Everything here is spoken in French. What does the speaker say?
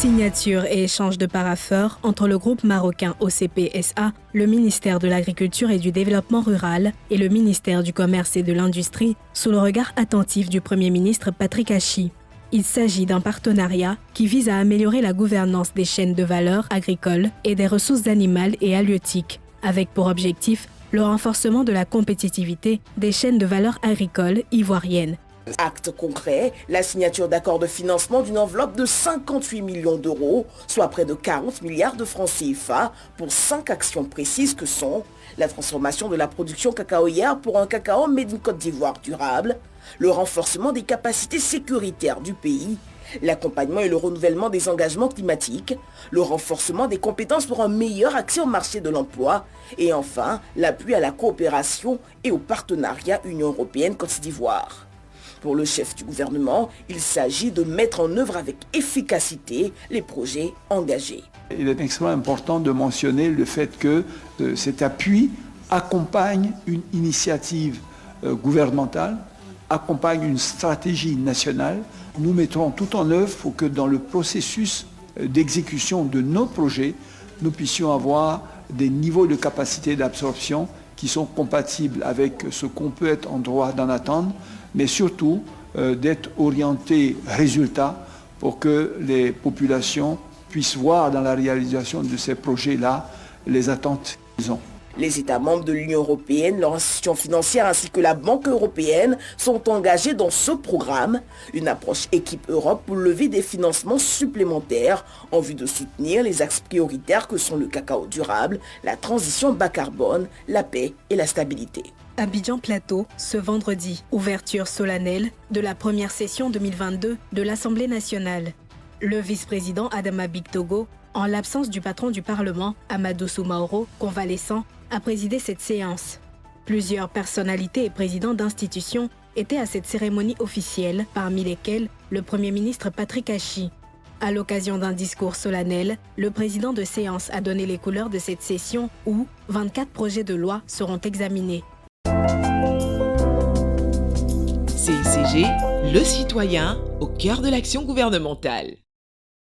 Signature et échange de parapheurs entre le groupe marocain OCP-SA, le ministère de l'Agriculture et du Développement rural et le ministère du Commerce et de l'Industrie sous le regard attentif du Premier ministre Patrick Hachi. Il s'agit d'un partenariat qui vise à améliorer la gouvernance des chaînes de valeur agricoles et des ressources animales et halieutiques, avec pour objectif le renforcement de la compétitivité des chaînes de valeur agricoles ivoiriennes. Acte concret, la signature d'accords de financement d'une enveloppe de 58 millions d'euros, soit près de 40 milliards de francs CFA, pour 5 actions précises que sont la transformation de la production cacaoyère pour un cacao made in Côte d'Ivoire durable, le renforcement des capacités sécuritaires du pays, l'accompagnement et le renouvellement des engagements climatiques, le renforcement des compétences pour un meilleur accès au marché de l'emploi et enfin l'appui à la coopération et au partenariat Union européenne-Côte d'Ivoire. Pour le chef du gouvernement, il s'agit de mettre en œuvre avec efficacité les projets engagés. Il est extrêmement important de mentionner le fait que cet appui accompagne une initiative gouvernementale, accompagne une stratégie nationale. Nous mettrons tout en œuvre pour que dans le processus d'exécution de nos projets, nous puissions avoir des niveaux de capacité d'absorption qui sont compatibles avec ce qu'on peut être en droit d'en attendre, mais surtout d'être orientés résultats pour que les populations puissent voir dans la réalisation de ces projets-là les attentes qu'ils ont. Les États membres de l'Union européenne, leurs institutions financières ainsi que la Banque européenne sont engagés dans ce programme, une approche équipe Europe pour lever des financements supplémentaires en vue de soutenir les axes prioritaires que sont le cacao durable, la transition bas carbone, la paix et la stabilité. Abidjan Plateau, ce vendredi, ouverture solennelle de la première session 2022 de l'Assemblée nationale. Le vice-président Adama Bictogo, en l'absence du patron du Parlement, Amadou Soumaoro, convalescent, a présidé cette séance. Plusieurs personnalités et présidents d'institutions étaient à cette cérémonie officielle, parmi lesquels le Premier ministre Patrick Hachi. À l'occasion d'un discours solennel, le président de séance a donné les couleurs de cette session où 24 projets de loi seront examinés. CICG, le citoyen au cœur de l'action gouvernementale.